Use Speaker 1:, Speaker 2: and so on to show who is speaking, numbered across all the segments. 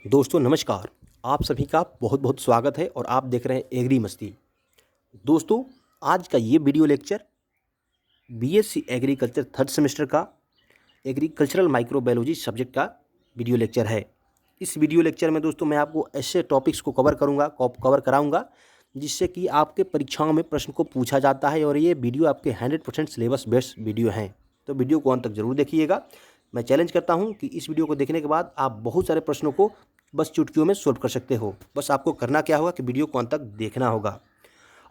Speaker 1: दोस्तों नमस्कार। आप सभी का बहुत बहुत स्वागत है और आप देख रहे हैं एग्री मस्ती। दोस्तों आज का ये video lecture BSc agriculture third semester का एग्रीकल्चरल माइक्रोबायोलॉजी सब्जेक्ट का वीडियो लेक्चर है। इस वीडियो लेक्चर में दोस्तों मैं आपको ऐसे टॉपिक्स को कवर कराऊंगा जिससे कि आपके परीक्षाओं में प्रश्न को पूछा जाता है और ये वीडियो आपके 100% सिलेबस बेस्ड वीडियो हैं। तो वीडियो को अंत तक जरूर देखिएगा। मैं चैलेंज करता हूं कि इस वीडियो को देखने के बाद आप बहुत सारे प्रश्नों को बस चुटकियों में सॉल्व कर सकते हो। बस आपको करना क्या होगा कि वीडियो को अंत तक देखना होगा।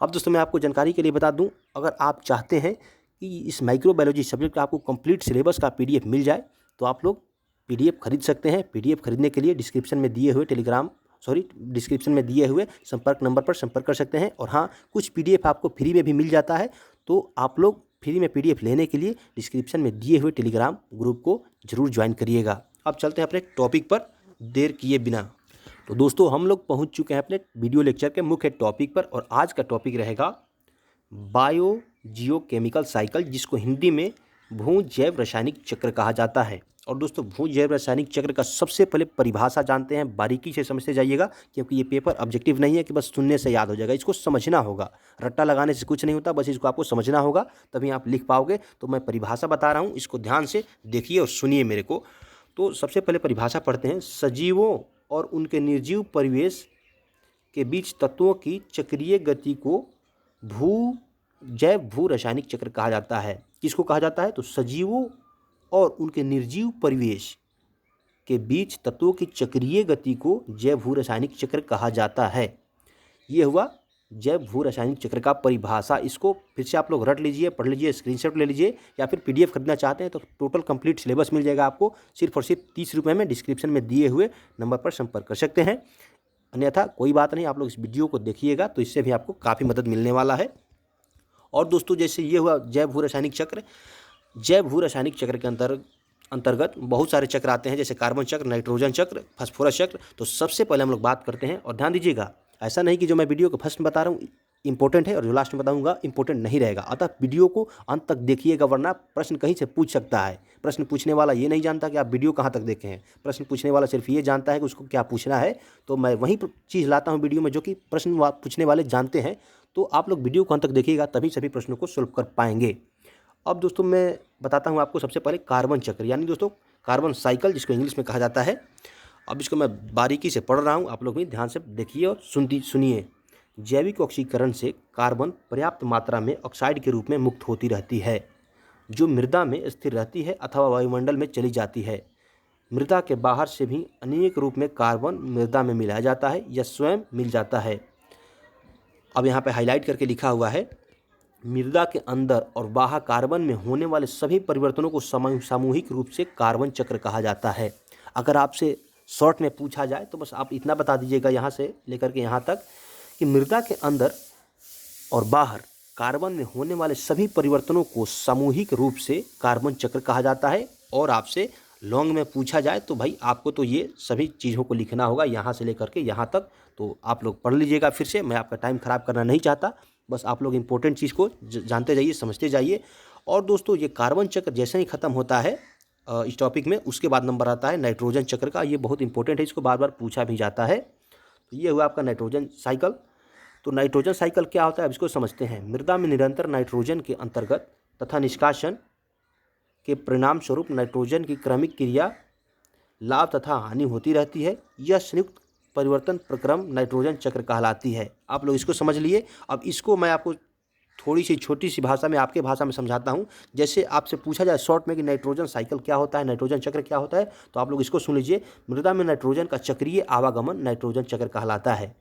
Speaker 1: अब दोस्तों मैं आपको जानकारी के लिए बता दूं, अगर आप चाहते हैं कि इस माइक्रोबायोलॉजी सब्जेक्ट का आपको कंप्लीट सिलेबस का पीडीएफ मिल जाए तो आप लोग पीडीएफ खरीद सकते हैं। पीडीएफ खरीदने के लिए डिस्क्रिप्शन में दिए हुए संपर्क नंबर पर संपर्क कर सकते हैं। और हाँ, कुछ पीडीएफ आपको फ्री में भी मिल जाता है, तो आप लोग फ्री में पीडीएफ लेने के लिए डिस्क्रिप्शन में दिए हुए टेलीग्राम ग्रुप को जरूर ज्वाइन करिएगा। अब चलते हैं अपने टॉपिक पर देर किए बिना। तो दोस्तों हम लोग पहुंच चुके हैं अपने वीडियो लेक्चर के मुख्य टॉपिक पर और आज का टॉपिक रहेगा बायो जियोकेमिकल साइकिल, जिसको हिंदी में भू जैव रासायनिक चक्र कहा जाता है। और दोस्तों भू जैव रासायनिक चक्र का सबसे पहले परिभाषा जानते हैं, बारीकी से समझते जाइएगा क्योंकि ये पेपर ऑब्जेक्टिव नहीं है कि बस सुनने से याद हो जाएगा। इसको समझना होगा, रट्टा लगाने से कुछ नहीं होता, बस इसको आपको समझना होगा तभी आप लिख पाओगे। तो मैं परिभाषा बता रहा हूँ, इसको ध्यान से देखिए और सुनिए मेरे को। तो सबसे पहले परिभाषा पढ़ते हैं। सजीवों और उनके निर्जीव परिवेश के बीच तत्वों की चक्रीय गति को भू रासायनिक चक्र कहा जाता है। किसको कहा जाता है? तो सजीवों और उनके निर्जीव परिवेश के बीच तत्वों की चक्रीय गति को जैव भू रासायनिक चक्र कहा जाता है। ये हुआ जैव भू रासायनिक चक्र का परिभाषा। इसको फिर से आप लोग रट लीजिए, पढ़ लीजिए, स्क्रीनशॉट ले लीजिए, या फिर पीडीएफ खरीदना चाहते हैं तो टोटल कंप्लीट सिलेबस मिल जाएगा आपको सिर्फ और सिर्फ 30 रुपये में। डिस्क्रिप्शन में दिए हुए नंबर पर संपर्क कर सकते हैं। अन्यथा कोई बात नहीं, आप लोग इस वीडियो को देखिएगा तो इससे भी आपको काफ़ी मदद मिलने वाला है। और दोस्तों जैसे ये हुआ जैव भू रासायनिक चक्र। जैव भू रासायनिक चक्र के अंतर्गत बहुत सारे चक्र आते हैं, जैसे कार्बन चक्र, नाइट्रोजन चक्र, फास्फोरस चक्र। तो सबसे पहले हम लोग बात करते हैं, और ध्यान दीजिएगा ऐसा नहीं कि जो मैं वीडियो को फर्स्ट में बता रहा हूँ इंपॉर्टेंट है और जो लास्ट में बताऊंगा इंपॉर्टेंट नहीं रहेगा। अतः वीडियो को अंत तक देखिएगा, वरना प्रश्न कहीं से पूछ सकता है। प्रश्न पूछने वाला ये नहीं जानता कि आप वीडियो कहाँ तक देखे हैं। प्रश्न पूछने वाला सिर्फ ये जानता है कि उसको क्या पूछना है। तो मैं वही चीज़ लाता हूँ वीडियो में जो कि प्रश्न पूछने वाले जानते हैं। तो आप लोग वीडियो को अंत तक देखिएगा तभी सभी प्रश्नों को सोल्व कर पाएंगे। अब दोस्तों मैं बताता हूँ आपको सबसे पहले कार्बन चक्र, यानी दोस्तों कार्बन साइकिल, जिसको इंग्लिश में कहा जाता है। अब इसको मैं बारीकी से पढ़ रहा हूँ, आप लोग भी ध्यान से देखिए और सुनिए। जैविक ऑक्सीकरण से कार्बन पर्याप्त मात्रा में ऑक्साइड के रूप में मुक्त होती रहती है, जो मृदा में स्थिर रहती है अथवा वायुमंडल में चली जाती है। मृदा के बाहर से भी अनेक रूप में कार्बन मृदा में मिलाया जाता है या स्वयं मिल जाता है। अब यहाँ पे हाईलाइट करके लिखा हुआ है, मृदा के अंदर और बाहर कार्बन में होने वाले सभी परिवर्तनों को सामूहिक रूप से कार्बन चक्र कहा जाता है। अगर आपसे शॉर्ट में पूछा जाए तो बस आप इतना बता दीजिएगा यहाँ से लेकर के यहाँ तक कि मृदा के अंदर और बाहर कार्बन में होने वाले सभी परिवर्तनों को सामूहिक रूप से कार्बन चक्र कहा जाता है। और आपसे लॉन्ग में पूछा जाए तो भाई आपको तो ये सभी चीज़ों को लिखना होगा यहाँ से लेकर के यहाँ तक। तो आप लोग पढ़ लीजिएगा फिर से, मैं आपका टाइम ख़राब करना नहीं चाहता। बस आप लोग इंपॉर्टेंट चीज़ को जानते जाइए, समझते जाइए। और दोस्तों ये कार्बन चक्र जैसे ही ख़त्म होता है इस टॉपिक में, उसके बाद नंबर आता है नाइट्रोजन चक्र का। ये बहुत इंपॉर्टेंट है, इसको बार बार पूछा भी जाता है। तो ये हुआ आपका नाइट्रोजन साइकिल। तो नाइट्रोजन साइकिल क्या होता है, अब इसको समझते हैं। मृदा में निरंतर नाइट्रोजन के अंतर्गत तथा निष्कासन के परिणाम स्वरूप नाइट्रोजन की क्रमिक क्रिया, लाभ तथा हानि होती रहती है। यह संयुक्त परिवर्तन प्रक्रम नाइट्रोजन चक्र कहलाती है। आप लोग इसको समझ लिए। अब इसको मैं आपको थोड़ी सी छोटी सी भाषा में, आपके भाषा में समझाता हूँ। जैसे आपसे पूछा जाए शॉर्ट में कि नाइट्रोजन साइकिल क्या होता है, नाइट्रोजन चक्र क्या होता है, तो आप लोग इसको सुन लीजिए। मृदा में नाइट्रोजन का चक्रीय आवागमन नाइट्रोजन चक्र कहलाता है।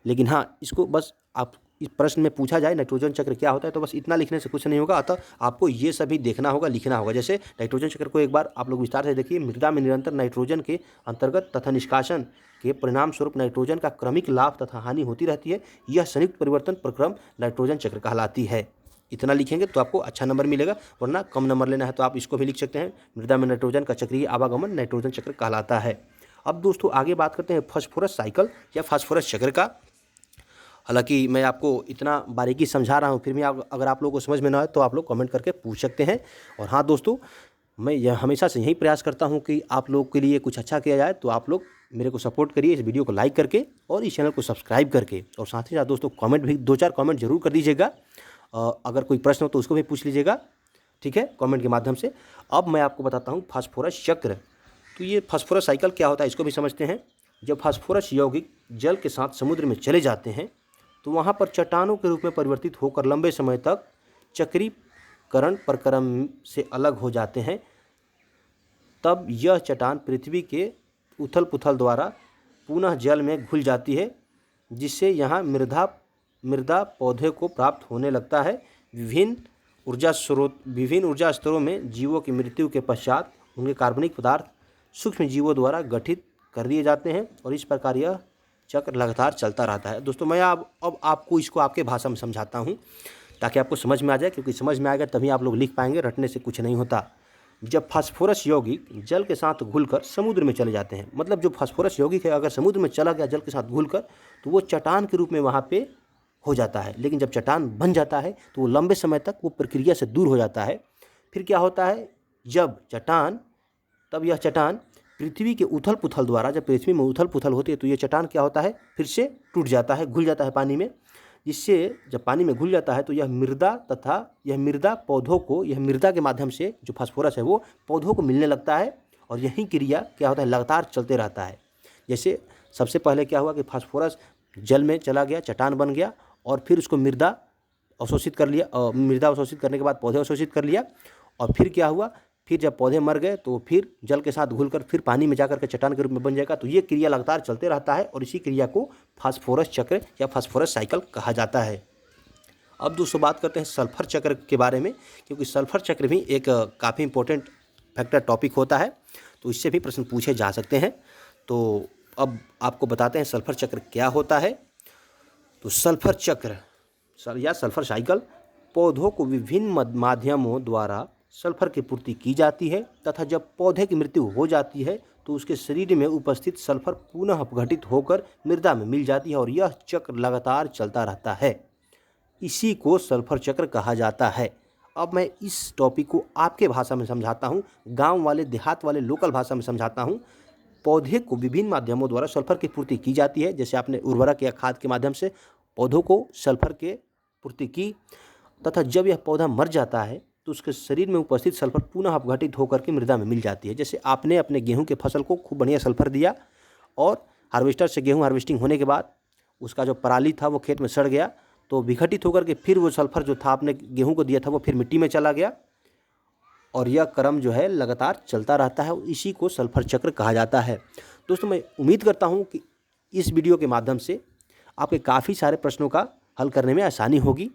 Speaker 1: लेकिन हाँ, इसको बस आप इस प्रश्न में पूछा जाए नाइट्रोजन चक्र क्या होता है तो बस इतना लिखने से कुछ नहीं होगा। अतः आपको ये सभी देखना होगा, लिखना होगा। जैसे नाइट्रोजन चक्र को एक बार आप लोग विस्तार से देखिए। मृदा में निरंतर नाइट्रोजन के अंतर्गत तथा निष्कासन के परिणाम स्वरूप नाइट्रोजन का क्रमिक लाभ तथा हानि होती रहती है। यह संयुक्त परिवर्तन प्रक्रम नाइट्रोजन चक्र कहलाती है। इतना लिखेंगे तो आपको अच्छा नंबर मिलेगा, वरना कम नंबर लेना है तो आप इसको भी लिख सकते हैं। मृदा में नाइट्रोजन का चक्रीय आवागमन नाइट्रोजन चक्र कहलाता है। अब दोस्तों आगे बात करते हैं फास्फोरस साइकिल या फास्फोरस चक्र का। हालांकि मैं आपको इतना बारीकी समझा रहा हूँ, फिर भी अगर आप लोगों को समझ में ना आए तो आप लोग कमेंट करके पूछ सकते हैं। और हाँ दोस्तों, मैं यह हमेशा से यही प्रयास करता हूँ कि आप लोग के लिए कुछ अच्छा किया जाए, तो आप लोग मेरे को सपोर्ट करिए इस वीडियो को लाइक करके और इस चैनल को सब्सक्राइब करके, और साथ ही साथ दोस्तों कमेंट भी 2-4 कमेंट जरूर कर दीजिएगा। अगर कोई प्रश्न हो तो उसको भी पूछ लीजिएगा, ठीक है, कमेंट के माध्यम से। अब मैं आपको बताता हूँ फास्फोरस चक्र। तो ये फास्फोरस साइकिल क्या होता है इसको भी समझते हैं। जब फास्फोरस यौगिक जल के साथ समुद्र में चले जाते हैं तो वहाँ पर चट्टानों के रूप में परिवर्तित होकर लंबे समय तक चक्रीकरण प्रक्रम से अलग हो जाते हैं। तब यह चट्टान पृथ्वी के उथल पुथल द्वारा पुनः जल में घुल जाती है, जिससे यहाँ मृदा पौधे को प्राप्त होने लगता है। विभिन्न ऊर्जा स्तरों में जीवों की मृत्यु के पश्चात उनके कार्बनिक पदार्थ सूक्ष्म जीवों द्वारा गठित कर दिए जाते हैं और इस प्रकार यह चक्र लगातार चलता रहता है। दोस्तों मैं अब आपको इसको आपके भाषा में समझाता हूँ ताकि आपको समझ में आ जाए, क्योंकि समझ में आएगा तभी आप लोग लिख पाएंगे, रटने से कुछ नहीं होता। जब फास्फोरस यौगिक जल के साथ घुलकर समुद्र में चले जाते हैं, मतलब जो फास्फोरस यौगिक है अगर समुद्र में चला गया जल के साथ घुलकर तो वो चट्टान के रूप में वहाँ पे हो जाता है। लेकिन जब चट्टान बन जाता है तो वो लंबे समय तक वो प्रक्रिया से दूर हो जाता है। फिर क्या होता है, तब यह चट्टान पृथ्वी के उथल पुथल द्वारा, जब पृथ्वी में उथल पुथल होती है तो ये चट्टान क्या होता है, फिर से टूट जाता है, घुल जाता है पानी में। जिससे जब पानी में घुल जाता है तो यह मृदा पौधों को, यह मृदा के माध्यम से जो फास्फोरस है वो पौधों को मिलने लगता है और यही क्रिया क्या होता है लगातार चलते रहता है। जैसे सबसे पहले क्या हुआ कि फास्फोरस जल में चला गया, चट्टान बन गया और फिर उसको मृदा अवशोषित कर लिया, मृदा अवशोषित करने के बाद पौधे अवशोषित कर लिया और फिर क्या हुआ, फिर जब पौधे मर गए तो फिर जल के साथ घुलकर फिर पानी में जाकर के चट्टान के रूप में बन जाएगा। तो ये क्रिया लगातार चलते रहता है और इसी क्रिया को फास्फोरस चक्र या फास्फोरस साइकिल कहा जाता है। अब दोस्तों बात करते हैं सल्फर चक्र के बारे में, क्योंकि सल्फर चक्र भी एक काफ़ी इंपॉर्टेंट फैक्टर टॉपिक होता है, तो इससे भी प्रश्न पूछे जा सकते हैं। तो अब आपको बताते हैं सल्फर चक्र क्या होता है। तो सल्फर चक्र या सल्फर साइकिल पौधों को विभिन्न माध्यमों द्वारा सल्फर की पूर्ति की जाती है तथा जब पौधे की मृत्यु हो जाती है तो उसके शरीर में उपस्थित सल्फर पुनः अपघटित होकर मृदा में मिल जाती है और यह चक्र लगातार चलता रहता है। इसी को सल्फर चक्र कहा जाता है। अब मैं इस टॉपिक को आपके भाषा में समझाता हूँ, गांव वाले देहात वाले लोकल भाषा में समझाता हूँ। पौधे को विभिन्न माध्यमों द्वारा सल्फर की पूर्ति की जाती है, जैसे आपने उर्वरक या खाद के माध्यम से पौधों को सल्फर के पूर्ति की, तथा जब यह पौधा मर जाता है तो उसके शरीर में उपस्थित सल्फर पुनः अपघटित होकर के मृदा में मिल जाती है। जैसे आपने अपने गेहूं के फसल को खूब बढ़िया सल्फर दिया और हार्वेस्टर से गेहूं हार्वेस्टिंग होने के बाद उसका जो पराली था वो खेत में सड़ गया, तो विघटित होकर के फिर वो सल्फर जो था आपने गेहूं को दिया था वो फिर मिट्टी में चला गया और यह क्रम जो है लगातार चलता रहता है। इसी को सल्फर चक्र कहा जाता है। दोस्तों मैं उम्मीद करता हूँ कि इस वीडियो के माध्यम से आपके काफ़ी सारे प्रश्नों का हल करने में आसानी होगी।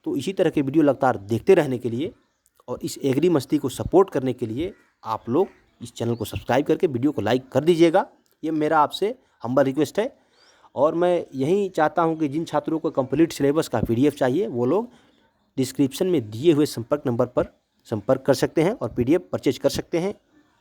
Speaker 1: तो इसी तरह के वीडियो लगातार देखते रहने के लिए और इस एग्री मस्ती को सपोर्ट करने के लिए आप लोग इस चैनल को सब्सक्राइब करके वीडियो को लाइक कर दीजिएगा। ये मेरा आपसे हम्बल रिक्वेस्ट है। और मैं यही चाहता हूं कि जिन छात्रों को कंप्लीट सिलेबस का PDF चाहिए वो लोग डिस्क्रिप्शन में दिए हुए संपर्क नंबर पर संपर्क कर सकते हैं और PDF परचेज कर सकते हैं,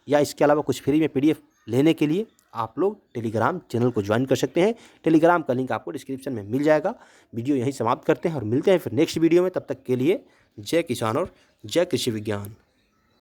Speaker 1: या इसके अलावा कुछ फ्री में PDF लेने के लिए आप लोग टेलीग्राम चैनल को ज्वाइन कर सकते हैं। टेलीग्राम का लिंक आपको डिस्क्रिप्शन में मिल जाएगा। वीडियो यहीं समाप्त करते हैं और मिलते हैं फिर नेक्स्ट वीडियो में। तब तक के लिए जय किसान और जय कृषि विज्ञान।